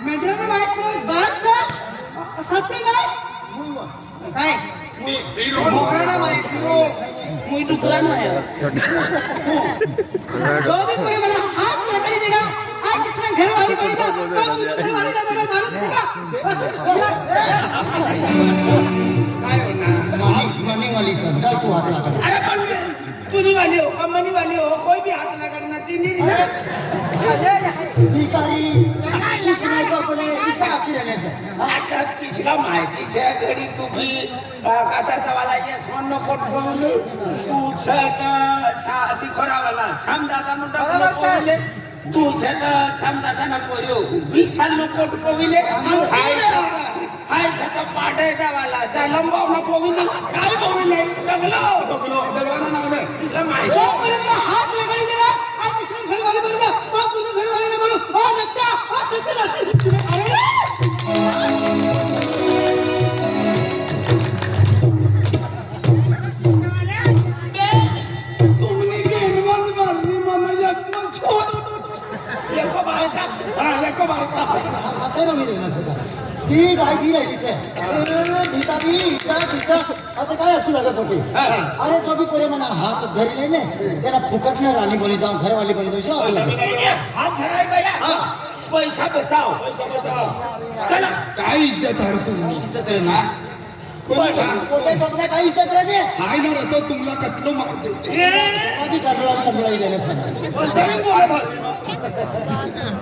मेट्रोने bike बादशाह सत्य काय काय मी हिरो मोकळा बाईक हिरो मुई दुसरा नाही जो भी कोई मला हाथ पकड़ी देगा आज किसने घर वाली पड़ेगा घर वाली ना मेरा मालूम सीखा बस काय होणार मनी वाली सब चल तू हाथ लगा अरे पण तुनी वाली हो कंपनी वाली हो कोई भी हाथ ना करना तीन भिकारी किसने को अपने किसा आखी रहने से आता तिसरा माहिती છે घडी तुम्ही कातरवाला ये सोनो कोट कोण तू छत छाती खोरावाला समदाता मुंडा कोविले तू छत समदाता न कोरियो विशाल नो कोट कोविले हाय छत पाटे दावाला लंबाव न कोविले काय कोविले डगलो ना तिसरा माहिती हाथ लगाई देना आप किसने घर वाले बनेगा और तूने घर वाले ने बोलो और लगता और सत्य नसीब अरे ठीक आहे की नाही से भिकारी ईसा आता काय असू लागत होते अरे जो भी कोरे मना हाथ धरी ले ने तेरा फुकट ना रानी बोली जाऊं घर वाली बोली जाऊं हात धराय गया पैसा बचाओ चला काय इज्जत हर तू इज्जत रे ना कोटे टोपल्या काही इज्जत रे ने हाय ना तो तुमला कटलो मारते आधी कडला गेले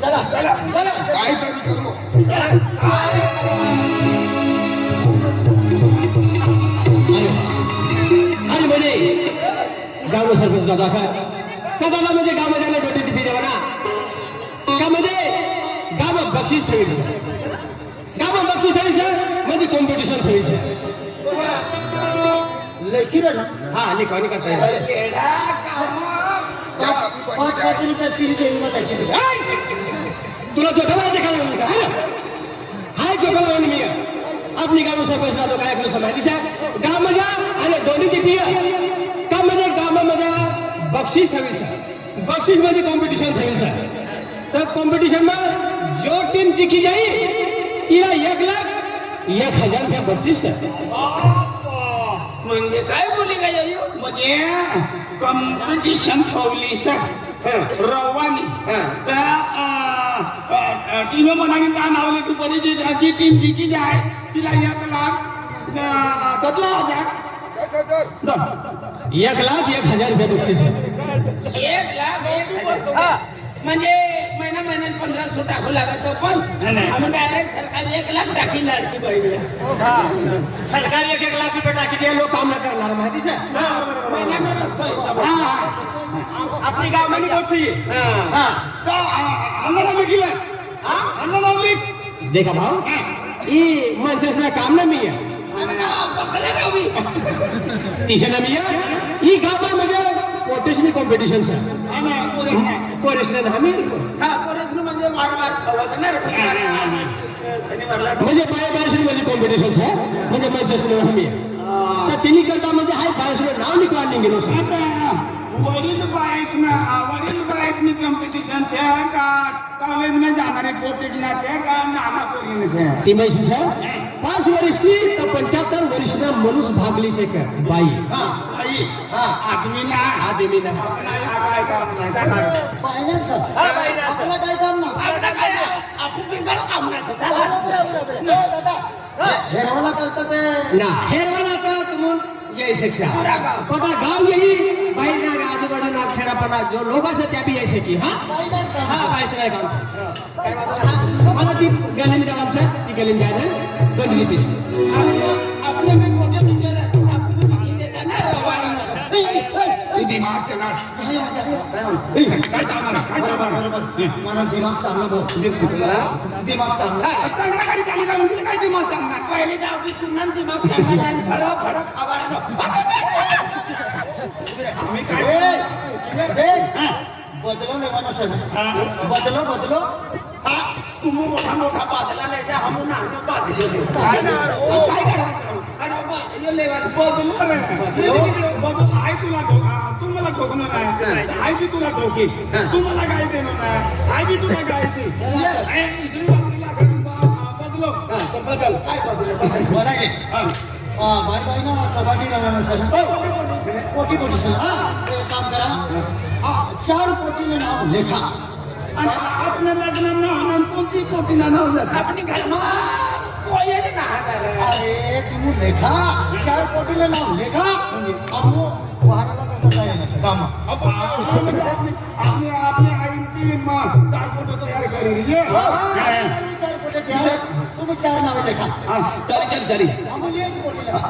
चला चला चला काय तरी करू आणि म्हणजे गाव सरपंच दादा काय का दादा म्हणजे गावामध्ये ना डोटी टिपी देवा ना का म्हणजे गाव बक्षीस ठेवील गाव बक्षीस ठेवील म्हणजे कॉम्पिटिशन ठेवील लेखी ना हा लेखवानी करता येईल 5 रुपये सीरी देईल मग त्याची तुला जोठाला देखायला मिळेल का हाय जोठाला मी अपनी गाव सरपंच ना तो काय आपलं समाधीच्या गाव मध्ये आणि दोन्ही टिपी का म्हणजे गावामध्ये बक्षीस ठेवील बक्षीस म्हणजे कॉम्पिटिशन ठेवील तर कॉम्पिटिशन में जो टीम जिंकी जाई तिला 1,01,000 रुपये बक्षीस म्हणजे काय बोली काय म्हणजे कॉम्पिटिशन ठेवली सर रवानी त्या टीम म्हणाली का नावले तू बरी जी टीम जिंकी जाय तिला 1,00,000 बदला 1,01,000 रुपये बक्षीस 1,01,000 म्हणजे महिन्यात 1500 टाकू लागत पण आम्ही डायरेक्ट सरकारी 1,00,000 टाकी लाडकी बहीण सरकारी 1,00,000 रुपये टाकी ते लोक काम न करणार माहिती आहे महिन्यानं रस्तो आपली गाव मध्ये कोणती देखा भाऊ ई माणसाचं काम ना मी तिथे ना मी ही गावामध्ये पोटेशनी कॉम्पिटिशन सर पोरेशने आम्ही म्हणजे वारंवार म्हणजे म्हणजे कॉम्पिटिशन सर म्हणजे माणसाचं आम्ही तर तिन्ही करता म्हणजे हाय बाहेर नाव निघणार नाही गेलो सर वडील बायसनी कॉम्पिटिशन છે का कॉलेज में जाणारे पोटेशना છે का नाना पोरीने છે ती माहिती सर 5 वर्षी तर 75 वर्षना मनुष्य भागली છે का बाई आदमी ना काय काम नाही बाईना सर आपला काय काम ना आपण बिगर काम नाही चला दादा हेरवाला करता ते ना हेरवाला का तुम्ही ये शिक्षा पता गाव यही बाहेर ना आजूबाजूला खेडापणा जो लोक असतात त्या बी यायचे की हा बाईस काय काम मला ती गॅलरी द्यावाल सर ती गॅलरी द्यायला 2 रुपये आपले में मोठे मुंडे राहतात आपण देतात ना दिमाग चला काय सांगणार मला दिमाग चांगला भाऊ दिमाग चांगला चांगला काही चांगला म्हणजे काय दिमाग चांगला पहिले दहावी सुन्ना दिमाग चांगला आणि फळ खावाडलं आम्ही काय बदलो लेवाना सर बदलो हा तुम्ही मोठा बादला नाही जा हम ना बादले काय ना काय करा ये लेवा बदलो आई तुला तुम्हाला ठोकणार नाही आई बी तुला ठोकी तुम्हाला काय देणार नाही आई बी तुला काय दे बदल काय बदल बोला की बाई बाई ना कबड्डी रमायला सर कोटी कोटी सर एक काम करा 4 कोटीने नाव लेखा आपल्या लग्नानं म्हणून कोणती कोटीनं नाव जात आपण घरमा कोयच ना अरे तुम्ही लेखा 4 कोटीने नाव लेखा अहो वाहनाला कसं काय येणार काम आपने आपने आईची मां 4 कोटी तयार करेल ये 4 कोटी द्या तुम्ही 4 नाव लेखा चाली आम्हाला 1 कोटी लेखा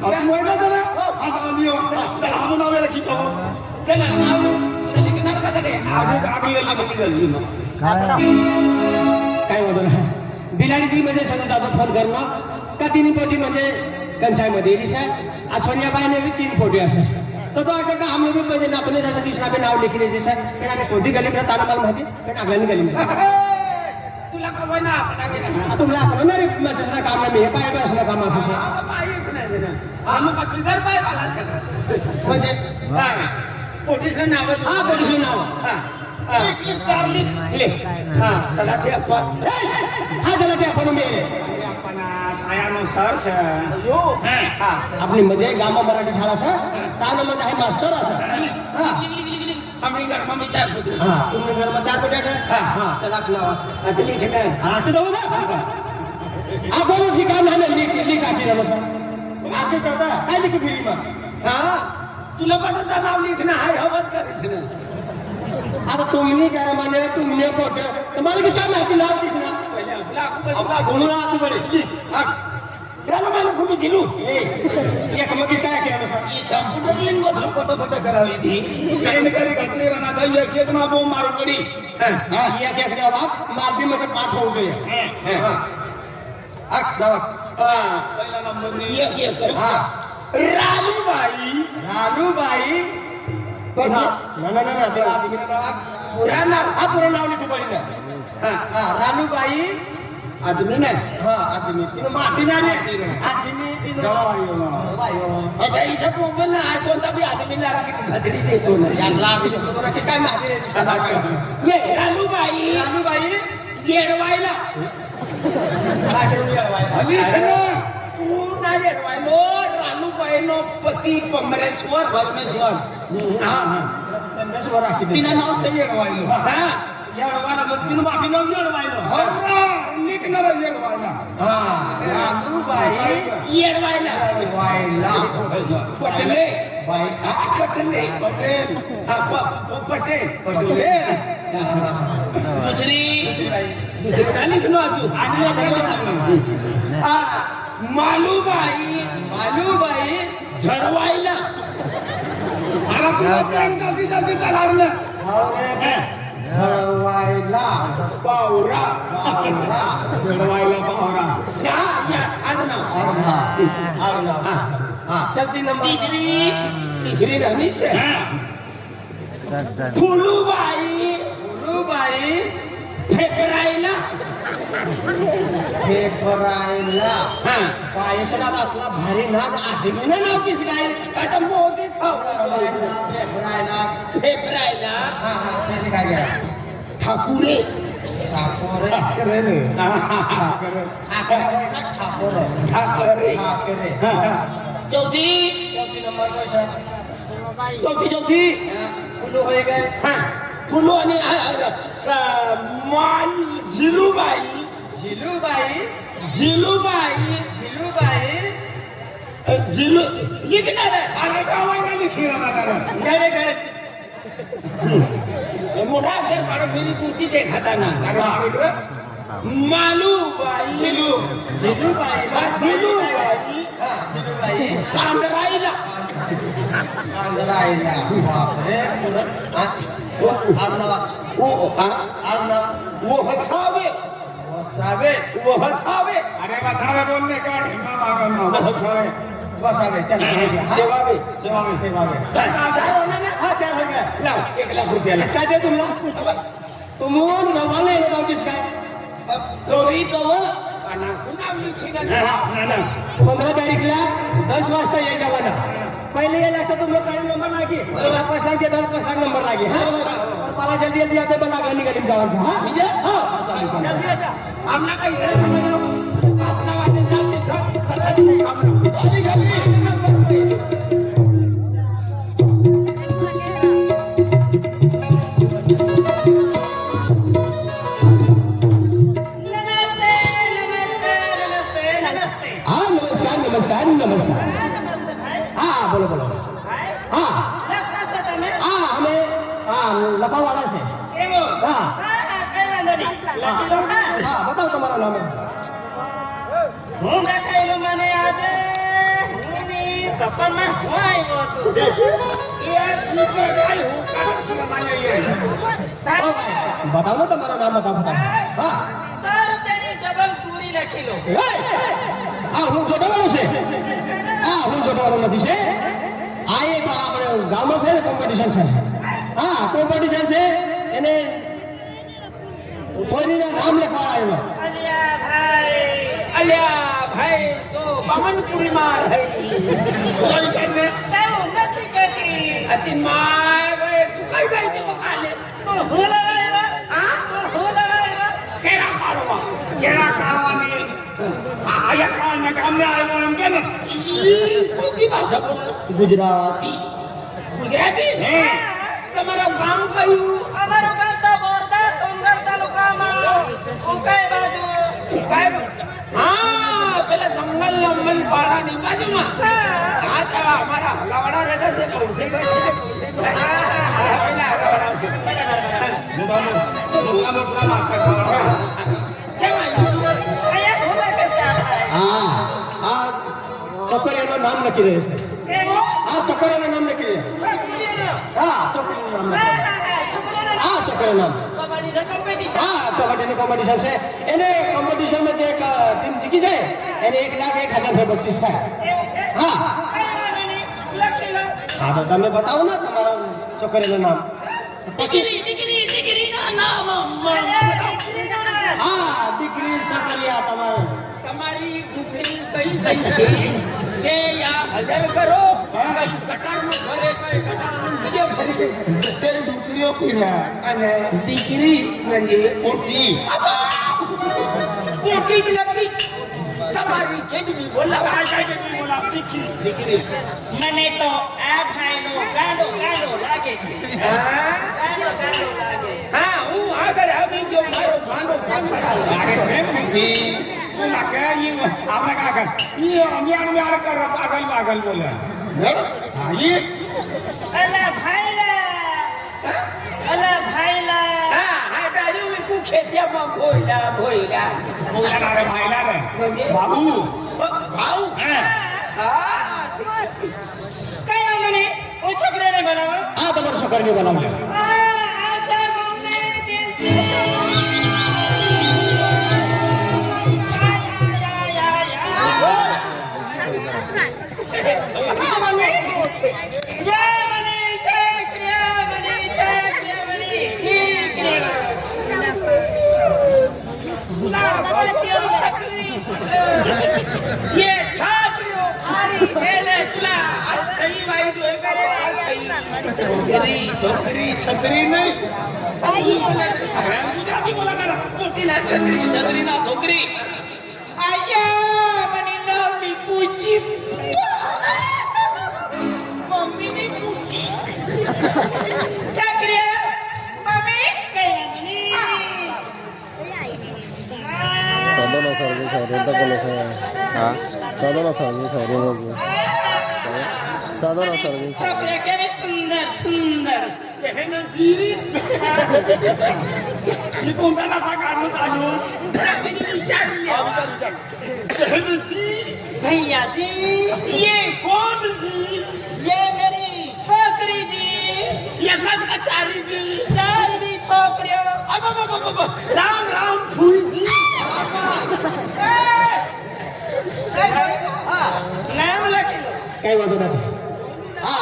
आपण मोठा झाला आज आम्ही तर आम्ही नाव याला ठीक आहे चला नाव तरी की नका का ते आम्ही गल्ली काय म्हणतो ना बिलाडी ती म्हणजे सगळं फोन करणं का 3 पोटी म्हणजे कंचायमध्ये दिशा आज सोनियाबाईने बी 3 पोटी असं तर तो आता का आम्ही बी म्हणजे नातूने जसं दिसणार बी नाव लिखले दिशा पण आम्ही कोणती गली म्हणा ताना मला माहिती पण आपल्याला गली तुला कवय ना आपण तुम्हाला असं ना रे मसाला काम नाही हे पाय असलं काम असं आता पायच नाही देणार आम्ही का बिगर पाय बाला सगळं म्हणजे पोटीचं नाव हा पोटीचं नाव चारली ले हा चला ते आपण हा झाला ते आपण मेले आपण सायानुसार हा आपली म्हणजे गामा मराठी शाळा सर ताना म्हणजे आहे मास्तर असं आम्ही घरमा विचार होतो तुम्ही घरमा 4 कोटी सर हा चला नाव आता लिखणं असं जाऊ ना आपण ठिकाण आहे ना लिखा केलं सर असं करता काय लिखी फिरी मग हा तुला पटत नाव लिखणं आहे हवंच करायचं ना आता तुम्ही करा म्हणे तुम्ही फोटो तुम्हाला की काय माहिती नाव दिसणार पहिले आपला म्हणून तू बरे त्याला मला फोटो दिलू एक मगीच काय केलं सर कम्प्युटर लिंक बसून फोटो करावी ती काही काही घटने राहणार एक एक ना बोंब मारून पडी हा एक एक गावात मालबी म्हणजे 5 होऊ જોઈએ पहिला नंबर एक एक हा रालूबाई ना ते आधी पुरा नाव हा पूर्ण नाव लिखू पडलं हा रानूबाई आदमी नाही हा आदमी तिनं माती नाही आदमी तिनं आता इथं पोंगल ना आहे कोणता बी आदमीला किती खचडी देतो ना यातला आम्ही काय माहिती ये रालूबाई येडवायला तू नाही येडवायलो रालूबाईनो पती परमेश्वर तिनं नाव सही येडवायलो हा येडवायला मग तिनं माफी नाव येडवायला निघणार येडवायला रानूबाई येडवायला पटले पटले पटेल दुसरी काय लिखलो मालूबाई झडवायला जल्दी चालवलं पावरा चलती नंबर तिसरी रमेश फुलूबाई फेफरायला पायसला असला भारी नाग आहे मी ना नाव किस काय आता मोदी फेफरायला काय ठाकुरे ठाकरे चौथी नंबर चौथी फुलू होय गए फुलो आणि मान झिलूबाई झिलू लिखणार आहे गावाला लिखणार मोठा अक्षर काढून फिरी तुमची ते खाताना मालूबाई झिलूबाई चांदराईला वो हसावे अरे बसावे बोलने का बसावे सेवावे चार हो गया लाव 1 लाख रुपयाला काय दे तुम्हाला तुम्ही नवाला येणं जाऊ किस काय दोरी तव 15 तारीखला 10 वाजता यायच्या बघा पहिले यायला असं तुम्ही काही नंबर लागे 5 लाख देतात 5 लाख नंबर लागे मला जल्दी आता बघा गाडी जावायचं हा जल्दी आमना काही समजलं લખી દો ને હા બતાવો તમારા નામે હું દેખાયેલું મને આજે હુંની સપનમાં હું આવ્યો હતો બતાવો ને તમારું નામ બતાવો હા સર તેની ડબલ દૂરી લખી લો હા હું જોડવાનું છે હા હું જોડવાનું નથી છે આ એક આપણે ગામમાં છે ને કોમ્પિટિશન છે હા કોમ્પિટિશન છે એને કોઈના નામ લખવા આવ્યો અલ્યા ભાઈ તો બામનપુરી માં રહી સાહેબ નથી કહેતી અતિ માય ભાઈ તું કઈ ભાઈ તો કાલે તો હું લડાવ્યા હા તો હું લડાવ્યા કેરા કારવાની આયા કારને ગામને આવ્યો એમ કે ને ઈ કોકી ભાષા બોલે ગુજરાતી ગુજરાતી તમારા ગામ કયું અમારું ગામ તો બોરદા સોનગઢ તાલુકામાં ઉકાઈ બાજુ હા પેલા જંગલ લંબલ પારાની બાજુમાં હા તો અમારા હલાવાડા રહેતા છે કૌશિક છે પેલા હલાવાડા છે અહીંયા ધોલા કેસે આયા હા આ છોકરીઓનું નામ લખી રહ્યો છે એવો આ છોકરીઓનું નામ લખી રહ્યો છોકરીનો હા છોકરીનું નામ લખી છોકરીનો હા છોકરીનું નામ કબડ્ડીનો કોમ્પિટિશન હા કબડ્ડીની કોમ્પિટિશન છે એને કોમ્પિટિશનમાં જે એક ટીમ જીતી જાય એને 1,01,000 બક્ષીસ થાય એવું છે હા કઈ વાંધો નહીં લખી લો હા તો તમે બતાવો ને તમારા છોકરીનું નામ દીકરીના નામ હા દીકરી છોકરીયા તમારે તમારી દીકરી કઈ કઈ છે કે યા હજાર કરો કટારમાં ભરે કઈ કટારમાં બીજો ભરી તેરી દીકરીઓ પીના અને દીકરી નંદી પોતી મોટી જ લગતી તમારી કેટલી બોલા દીકરી મને તો આ ભાઈનો ગાંડો ગાંડો લાગે છે હા ગાંડો ગાંડો લાગે હા હું આગળ આવી ગયો મારો ભાંડો પાછળ અલા ભાઈલા હા હા ડાર્યું મેં તું ખેતિયામાં ભોયલા બાબુ ભાવ હા ઠીક છે કઈ વાંધો નહીં હું છોકરીને બોલાવો આ તમારા છોકરીને બોલાવજો ये छात्रियों आरी एले तुला आज सही भाई जो है करे आज सही छोकरी छतरी नहीं मोटी ना छतरी ना छोकरी आया मनी नामी पूछी मम्मी ने पूछी છોકરીઓ મમ્મી કઈ નહીં સાધનો સર્વિસ રેન્ટ કોલે છે હા સાધનો સર્વિસ રેન્ટ સાધનો સર્વિસ છોકરીઓ કેવી સુંદર સુંદર कहना जी ये कौन वाला पकानो चालू विचार लिया कहना जी भैया जी ये कौन जी ये मेरी छोकरी जी ये सच का चारी भी चार भी छोकरियों अब राम राम फूल जी नाम लखी लो કઈ વાંધો નથી હા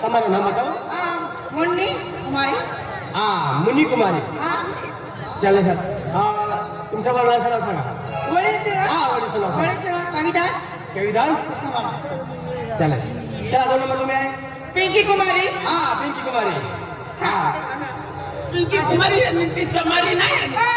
તમારું નામ બતાવો मुन्नी कुमारी હા मुन्नी कुमारी चालेल सर तुमचं वडिलांचं नाव सांगा वडीलचे हा वडिलांचं नाव सांगा वडीलचे कविदास कविदास चालेल चला दोन नंबर तुम्ही आहे पिंकी कुमारी हा पिंकी कुमारी हा इनकी कुमारी है नीति चमारी नहीं है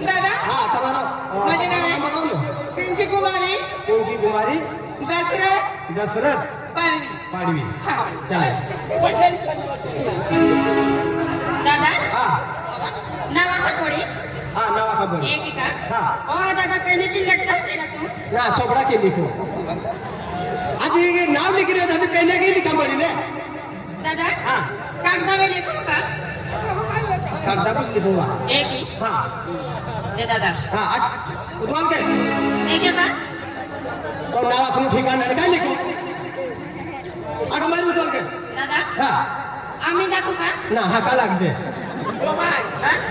दादा हा તમારો माझे नाव आहे बघावलं पिंकी कुमारी पिंकी कुमारी दसरथ दशरथ पारवी पाडवी चालेल दादा हा नावाचा कोडी हा नावा खबर एक का हा ओ दादा पेनीची लगता तेरा तू ना सोबडा के लिखो आज ये नाव लिख रहे हो तो पहले के लिखा पड़ी ने दादा हा कागदावर लिखू का कागदा पुसते बुवा एक ही हा दे दादा हा उठवाल काय एक आहे का तो नाव आपण ठिकाण आणि काय लिखू अगं मारी उठवाल काय दादा हा आम्ही जातो का ना हा का लागते तो माय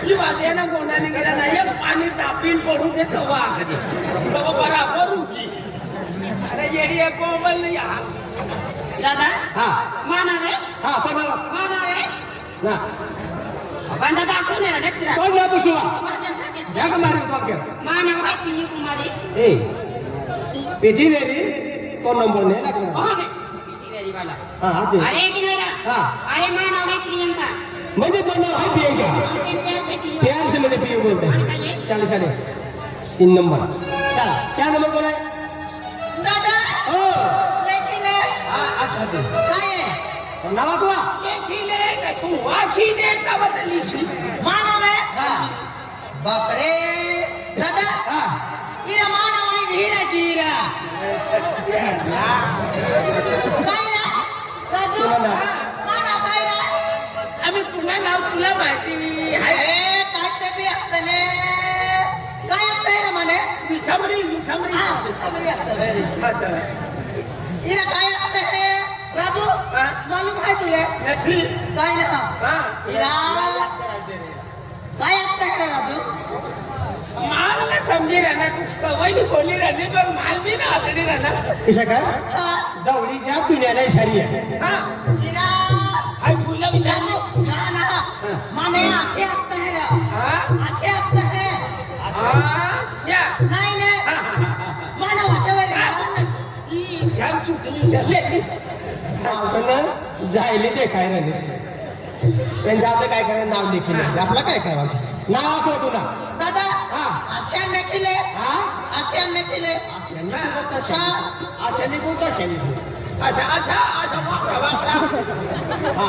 ही वाद्या ना कोणाने गेला नाही एक पाणी तापीन पडून देतो वा कधी तो बराबर उठी अरे येडी एक कोमल नाही हा दादा हा मानावे हा पण मानावे ना बंदा दाखवून दे रे डेक्टरा कोण ना पुसवा माझ्या भाग्यात ढाक मारी उठवाल काय मानावे पियू कुमारी ए पेटी वेरी तो नंबर नाही लागला ओके किती वेरी वाला हा हा ते अरे की नाही रा हा अरे मानावे प्रियंका म्हणजे तो नाव आहे पिएगा प्यार से पियो प्यार से मैंने पियो बोलते हैं चल चले 3 नंबर चल क्या नंबर बोला है दादा ओ लेकिन हाँ अच्छा दे काय आहे नवा कुआ देखिले का तू वाखी देता बदली छी मानावे बापरे दादा हाँ इरा मानावे वीरा जीरा काय ना राजू बोला. माना काय ना आम्ही पुन्हा नाव तुला माहिती आहे अरे काय ते बी असतं ने काय असतं रे म्हणे मिसमरी समरी असतं रे आता इरा काय असतं हे राजू हा? मालूम आहे तुले नथी काय ना हा इरा काय असतं रे राजू माल ना समजी रहना तू कवई बोली रहने पर माल भी ना आखड़ी रहना किसा का हा, दौड़ी जा दुनियाला इशारी आहे हाँ इरा आई बोला विचार राजू ना ना माने असे असतं हे रे हाँ असे असतं हे आशा नाही ने मानव असे रे ही ध्यान चुकली सल्ले आपण जायले ते काय राहिले त्यांच्या आपलं काय करायचं नाव लिखिले आपलं काय करायचं नाव आठवत तुला दादा हा असे नेटिले हा असे नेटिले अशा निघू तशा निघू अशा अशा अशा वापरा वापरा हा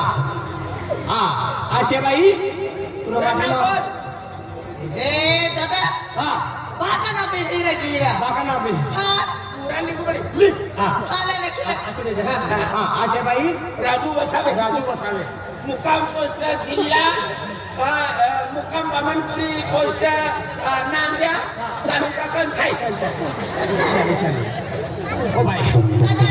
हा अशे बाई तुला वाटलं ए दादा हा बाका ना पे जीरा जीरा बाका नाव बी हा पूरा लिख पड़े हा आले नेटिले हा अशे बाई राजू बसावे राजू बसावे मुक्काम पोस्ट जिल्हा मुक्काम बामणपुरी पोस्ट नांद्या तालुका कंसाई हो बाई दादा